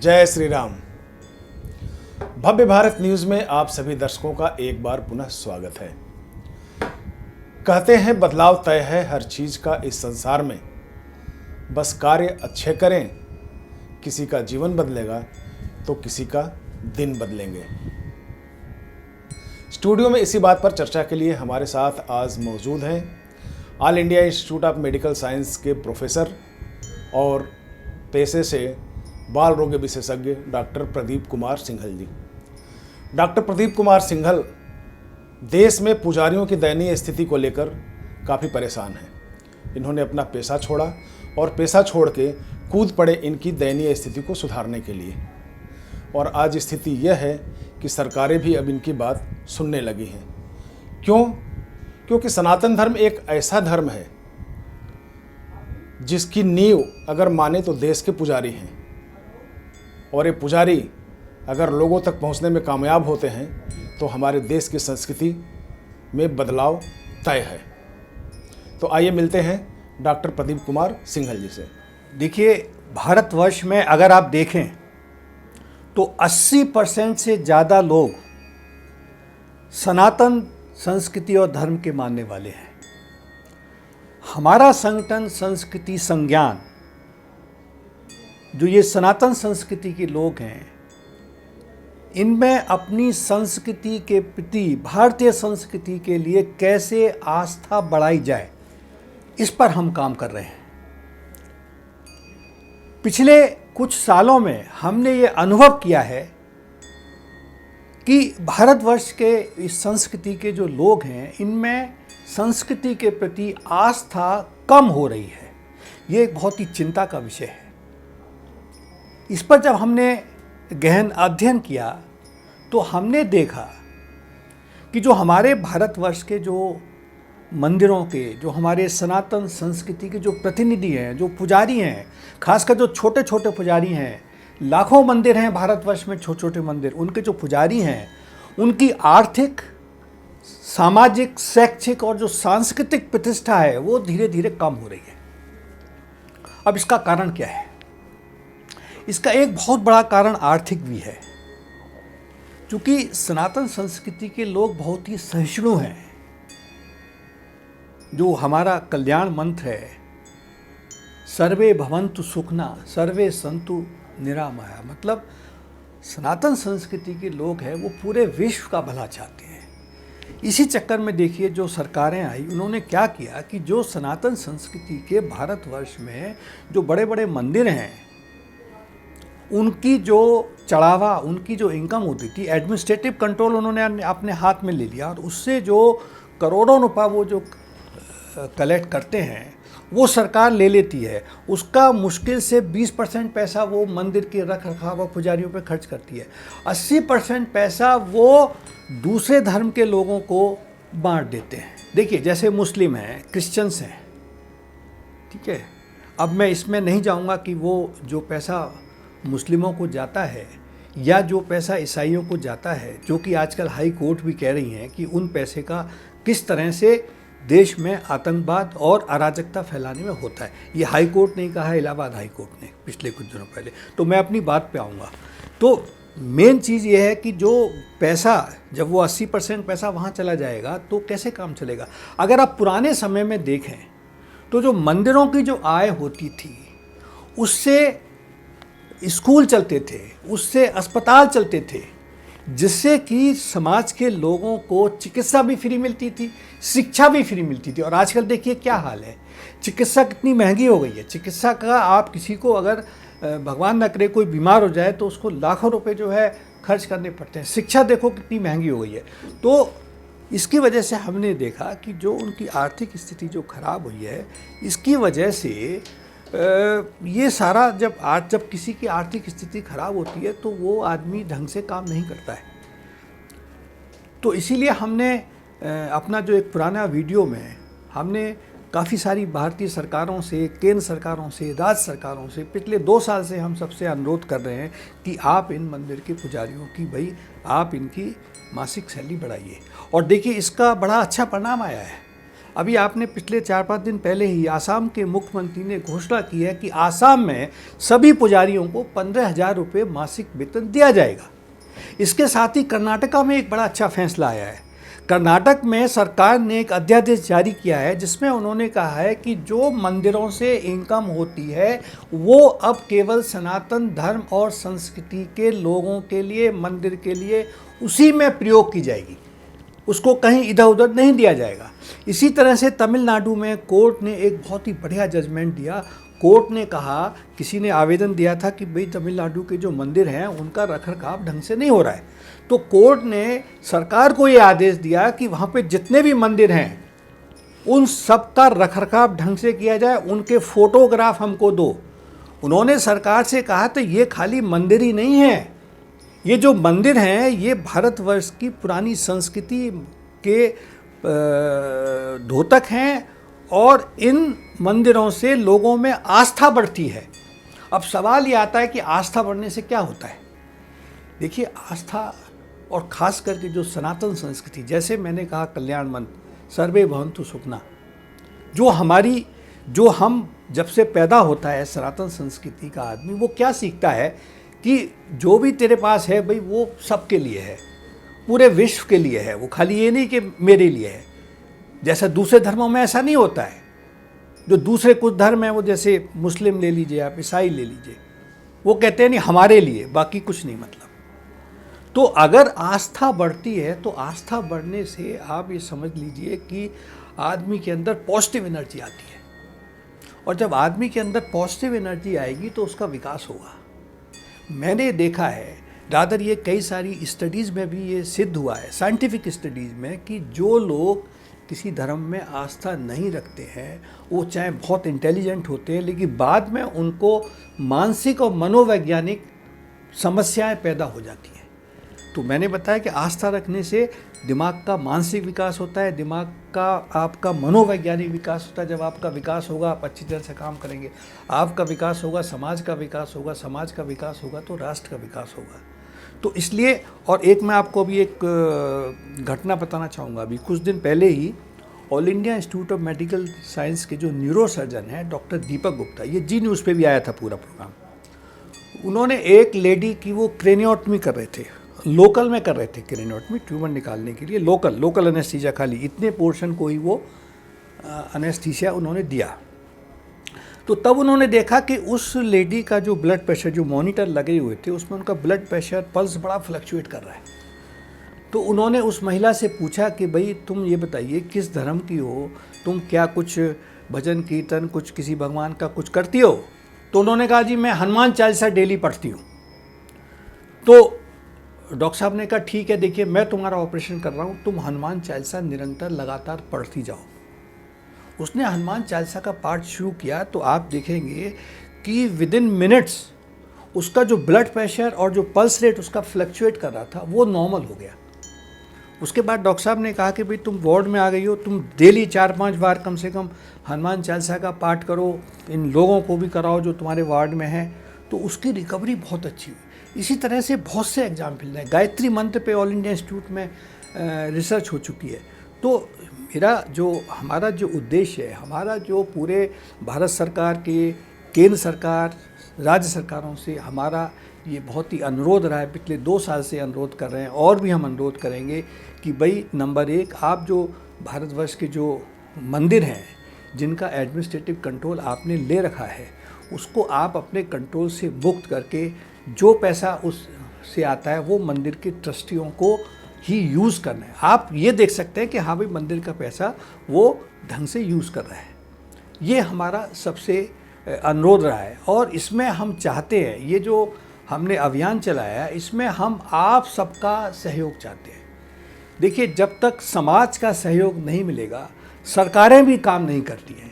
जय श्री राम। भव्य भारत न्यूज में आप सभी दर्शकों का एक बार पुनः स्वागत है। कहते हैं बदलाव तय है हर चीज का इस संसार में, बस कार्य अच्छे करें, किसी का जीवन बदलेगा तो किसी का दिन बदलेंगे। स्टूडियो में इसी बात पर चर्चा के लिए हमारे साथ आज मौजूद हैं all India Institute of Medical Science के प्रोफेसर और पेशे से बाल रोग विशेषज्ञ डॉक्टर प्रदीप कुमार सिंघल जी। डॉक्टर प्रदीप कुमार सिंघल देश में पुजारियों की दयनीय स्थिति को लेकर काफ़ी परेशान हैं। इन्होंने अपना पेशा छोड़ा और पेशा छोड़ के कूद पड़े इनकी दयनीय स्थिति को सुधारने के लिए। और आज स्थिति यह है कि सरकारें भी अब इनकी बात सुनने लगी हैं। क्यों? क्योंकि सनातन धर्म एक ऐसा धर्म है जिसकी नींव अगर माने तो देश के पुजारी हैं, और ये पुजारी अगर लोगों तक पहुंचने में कामयाब होते हैं तो हमारे देश की संस्कृति में बदलाव तय है। तो आइए मिलते हैं डॉक्टर प्रदीप कुमार सिंघल जी से। देखिए, भारतवर्ष में अगर आप देखें तो 80% से ज़्यादा लोग सनातन संस्कृति और धर्म के मानने वाले हैं। हमारा संगठन संस्कृति संज्ञान, जो ये सनातन संस्कृति के लोग हैं, इनमें अपनी संस्कृति के प्रति, भारतीय संस्कृति के लिए कैसे आस्था बढ़ाई जाए, इस पर हम काम कर रहे हैं। पिछले कुछ सालों में हमने ये अनुभव किया है कि भारतवर्ष के इस संस्कृति के जो लोग हैं, इनमें संस्कृति के प्रति आस्था कम हो रही है। ये एक बहुत ही चिंता का विषय है। इस पर जब हमने गहन अध्ययन किया तो हमने देखा कि जो हमारे भारतवर्ष के जो मंदिरों के, जो हमारे सनातन संस्कृति के जो प्रतिनिधि हैं, जो पुजारी हैं, खासकर जो छोटे छोटे पुजारी हैं, लाखों मंदिर हैं भारतवर्ष में, छोटे छोटे मंदिर, उनके जो पुजारी हैं, उनकी आर्थिक, सामाजिक, शैक्षिक और जो सांस्कृतिक प्रतिष्ठा है वो धीरे धीरे कम हो रही है। अब इसका कारण क्या है? इसका एक बहुत बड़ा कारण आर्थिक भी है, क्योंकि सनातन संस्कृति के लोग बहुत ही सहिष्णु हैं। जो हमारा कल्याण मंत्र है, सर्वे भवन्तु सुखना सर्वे सन्तु निरामया, मतलब सनातन संस्कृति के लोग हैं वो पूरे विश्व का भला चाहते हैं। इसी चक्कर में देखिए, जो सरकारें आई उन्होंने क्या किया कि जो सनातन संस्कृति के भारतवर्ष में जो बड़े बड़े मंदिर हैं, उनकी जो चढ़ावा, उनकी जो इनकम होती थी, एडमिनिस्ट्रेटिव कंट्रोल उन्होंने अपने हाथ में ले लिया, और उससे जो करोड़ों रुपया वो जो कलेक्ट करते हैं वो सरकार ले लेती है। उसका मुश्किल से 20% पैसा वो मंदिर के रख रखाव और पुजारियों पे खर्च करती है। 80% पैसा वो दूसरे धर्म के लोगों को बांट देते हैं। देखिए, जैसे मुस्लिम हैं, क्रिश्चियंस हैं, ठीक है। अब मैं इसमें नहीं जाऊंगा कि वो जो पैसा मुस्लिमों को जाता है या जो पैसा ईसाइयों को जाता है, जो कि आजकल हाई कोर्ट भी कह रही हैं कि उन पैसे का किस तरह से देश में आतंकवाद और अराजकता फैलाने में होता है। ये हाई कोर्ट ने कहा है, इलाहाबाद हाई कोर्ट ने पिछले कुछ दिनों पहले। तो मैं अपनी बात पे आऊँगा। तो मेन चीज़ ये है कि जो पैसा, जब वो 80% पैसा वहाँ चला जाएगा तो कैसे काम चलेगा? अगर आप पुराने समय में देखें तो जो मंदिरों की जो आय होती थी, उससे स्कूल चलते थे, उससे अस्पताल चलते थे, जिससे कि समाज के लोगों को चिकित्सा भी फ्री मिलती थी, शिक्षा भी फ्री मिलती थी। और आजकल देखिए क्या हाल है, चिकित्सा कितनी महंगी हो गई है। चिकित्सा का, आप किसी को अगर भगवान न करे कोई बीमार हो जाए तो उसको लाखों रुपए जो है खर्च करने पड़ते हैं। शिक्षा देखो कितनी महंगी हो गई है। तो इसकी वजह से हमने देखा कि जो उनकी आर्थिक स्थिति जो खराब हुई है, इसकी वजह से ये सारा, जब किसी की आर्थिक स्थिति खराब होती है तो वो आदमी ढंग से काम नहीं करता है। तो इसीलिए हमने अपना जो एक पुराना वीडियो में हमने काफ़ी सारी भारतीय सरकारों से, केंद्र सरकारों से, राज्य सरकारों से पिछले 2 साल से हम सबसे अनुरोध कर रहे हैं कि आप इन मंदिर के पुजारियों की, भाई आप इनकी मासिक सैलरी बढ़ाइए। और देखिए, इसका बड़ा अच्छा परिणाम आया है। अभी आपने पिछले 4-5 दिन पहले ही आसाम के मुख्यमंत्री ने घोषणा की है कि आसाम में सभी पुजारियों को 15,000 रुपये मासिक वेतन दिया जाएगा। इसके साथ ही कर्नाटका में एक बड़ा अच्छा फैसला आया है। कर्नाटक में सरकार ने एक अध्यादेश जारी किया है जिसमें उन्होंने कहा है कि जो मंदिरों से इनकम होती है वो अब केवल सनातन धर्म और संस्कृति के लोगों के लिए, मंदिर के लिए उसी में प्रयोग की जाएगी, उसको कहीं इधर उधर नहीं दिया जाएगा। इसी तरह से तमिलनाडु में कोर्ट ने एक बहुत ही बढ़िया जजमेंट दिया। कोर्ट ने कहा, किसी ने आवेदन दिया था कि भाई तमिलनाडु के जो मंदिर हैं उनका रखरखाव ढंग से नहीं हो रहा है, तो कोर्ट ने सरकार को ये आदेश दिया कि वहाँ पे जितने भी मंदिर हैं उन सब का रखरखाव ढंग से किया जाए, उनके फोटोग्राफ हमको दो। उन्होंने सरकार से कहा तो ये खाली मंदिर ही नहीं है, ये जो मंदिर हैं ये भारतवर्ष की पुरानी संस्कृति के द्योतक हैं और इन मंदिरों से लोगों में आस्था बढ़ती है। अब सवाल ये आता है कि आस्था बढ़ने से क्या होता है। देखिए, आस्था और ख़ास करके जो सनातन संस्कृति, जैसे मैंने कहा कल्याण मंत्र सर्वे भवन्तु सुखना, जो हम जब से पैदा होता है सनातन संस्कृति का आदमी, वो क्या सीखता है कि जो भी तेरे पास है भाई वो सबके लिए है, पूरे विश्व के लिए है, वो खाली ये नहीं कि मेरे लिए है। जैसा दूसरे धर्मों में ऐसा नहीं होता है। जो दूसरे कुछ धर्म हैं, वो जैसे मुस्लिम ले लीजिए आप, ईसाई ले लीजिए, वो कहते हैं नहीं हमारे लिए, बाकी कुछ नहीं मतलब। तो अगर आस्था बढ़ती है तो आस्था बढ़ने से आप ये समझ लीजिए कि आदमी के अंदर पॉजिटिव एनर्जी आती है, और जब आदमी के अंदर पॉजिटिव एनर्जी आएगी तो उसका विकास होगा। मैंने देखा है, रादर ये कई सारी स्टडीज़ में भी ये सिद्ध हुआ है, साइंटिफिक स्टडीज़ में, कि जो लोग किसी धर्म में आस्था नहीं रखते हैं वो चाहे बहुत इंटेलिजेंट होते हैं लेकिन बाद में उनको मानसिक और मनोवैज्ञानिक समस्याएं पैदा हो जाती हैं। तो मैंने बताया कि आस्था रखने से दिमाग का मानसिक विकास होता है, दिमाग का आपका मनोवैज्ञानिक विकास होता है। जब आपका विकास होगा आप अच्छी तरह से काम करेंगे, आपका विकास होगा, समाज का विकास होगा, समाज का विकास होगा तो राष्ट्र का विकास होगा। तो इसलिए, और एक मैं आपको अभी एक घटना बताना चाहूँगा। अभी कुछ दिन पहले ही All India Institute of Medical Science के जो न्यूरो सर्जन हैं डॉक्टर दीपक गुप्ता, ये जी न्यूज़ पे भी आया था पूरा प्रोग्राम, उन्होंने एक लेडी की वो क्रेनियोटमी कर रहे थे, लोकल में कर रहे थे क्रेनियोटमी, ट्यूमर निकालने के लिए लोकल एनेस्थीसिया, खाली इतने पोर्शन को ही वो एनेस्थीसिया उन्होंने दिया। तो तब उन्होंने देखा कि उस लेडी का जो ब्लड प्रेशर, जो मॉनिटर लगे हुए थे उसमें उनका ब्लड प्रेशर, पल्स बड़ा फ्लक्चुएट कर रहा है। तो उन्होंने उस महिला से पूछा कि भाई तुम ये बताइए किस धर्म की हो, तुम क्या कुछ भजन कीर्तन कुछ किसी भगवान का कुछ करती हो? तो उन्होंने कहा जी मैं हनुमान चालीसा डेली पढ़ती हूँ। तो डॉक्टर साहब ने कहा ठीक है, देखिए मैं तुम्हारा ऑपरेशन कर रहा हूँ, तुम हनुमान चालीसा निरंतर लगातार पढ़ती जाओ। उसने हनुमान चालीसा का पाठ शुरू किया तो आप देखेंगे कि विदिन मिनट्स उसका जो ब्लड प्रेशर और जो पल्स रेट उसका फ्लक्चुएट कर रहा था वो नॉर्मल हो गया। उसके बाद डॉक्टर साहब ने कहा कि भाई तुम वार्ड में आ गई हो, तुम डेली 4-5 बार कम से कम हनुमान चालीसा का पाठ करो, इन लोगों को भी कराओ जो तुम्हारे वार्ड में हैं। तो उसकी रिकवरी बहुत अच्छी हुई। इसी तरह से बहुत से एग्जाम्पल हैं। गायत्री मंत्र पे ऑल इंडिया इंस्टीट्यूट में रिसर्च हो चुकी है। तो हमारा जो उद्देश्य है, हमारा जो पूरे भारत सरकार के, केंद्र सरकार, राज्य सरकारों से हमारा ये बहुत ही अनुरोध रहा है, पिछले 2 साल से अनुरोध कर रहे हैं और भी हम अनुरोध करेंगे कि भाई नंबर 1, आप जो भारतवर्ष के जो मंदिर हैं जिनका एडमिनिस्ट्रेटिव कंट्रोल आपने ले रखा है उसको आप अपने कंट्रोल से मुक्त करके जो पैसा उससे आता है वो मंदिर के ट्रस्टियों को ही यूज़ करना है। आप ये देख सकते हैं कि हाँ भाई मंदिर का पैसा वो ढंग से यूज़ कर रहा है। ये हमारा सबसे अनुरोध रहा है और इसमें हम चाहते हैं, ये जो हमने अभियान चलाया है इसमें हम आप सबका सहयोग चाहते हैं। देखिए, जब तक समाज का सहयोग नहीं मिलेगा सरकारें भी काम नहीं करती हैं।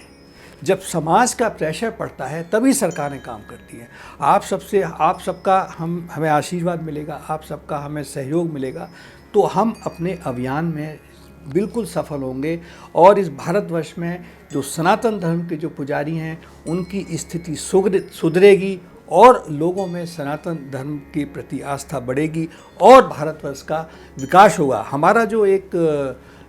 जब समाज का प्रेशर पड़ता है तभी सरकारें काम करती हैं। आप सबका हमें आशीर्वाद मिलेगा, आप सबका हमें सहयोग मिलेगा तो हम अपने अभियान में बिल्कुल सफल होंगे और इस भारतवर्ष में जो सनातन धर्म के जो पुजारी हैं उनकी स्थिति सुधरेगी और लोगों में सनातन धर्म के प्रति आस्था बढ़ेगी और भारतवर्ष का विकास होगा। हमारा जो एक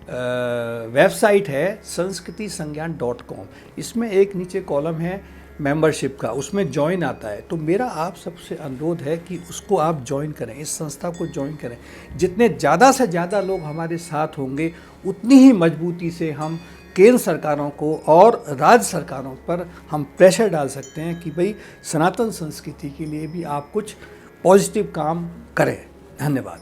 वेबसाइट है sanskritisangyan.com। इसमें एक नीचे कॉलम है मेंबरशिप का, उसमें ज्वाइन आता है। तो मेरा आप सबसे अनुरोध है कि उसको आप ज्वाइन करें, इस संस्था को ज्वाइन करें। जितने ज़्यादा से ज़्यादा लोग हमारे साथ होंगे उतनी ही मजबूती से हम केंद्र सरकारों को और राज्य सरकारों पर हम प्रेशर डाल सकते हैं कि भाई सनातन संस्कृति के लिए भी आप कुछ पॉजिटिव काम करें। धन्यवाद।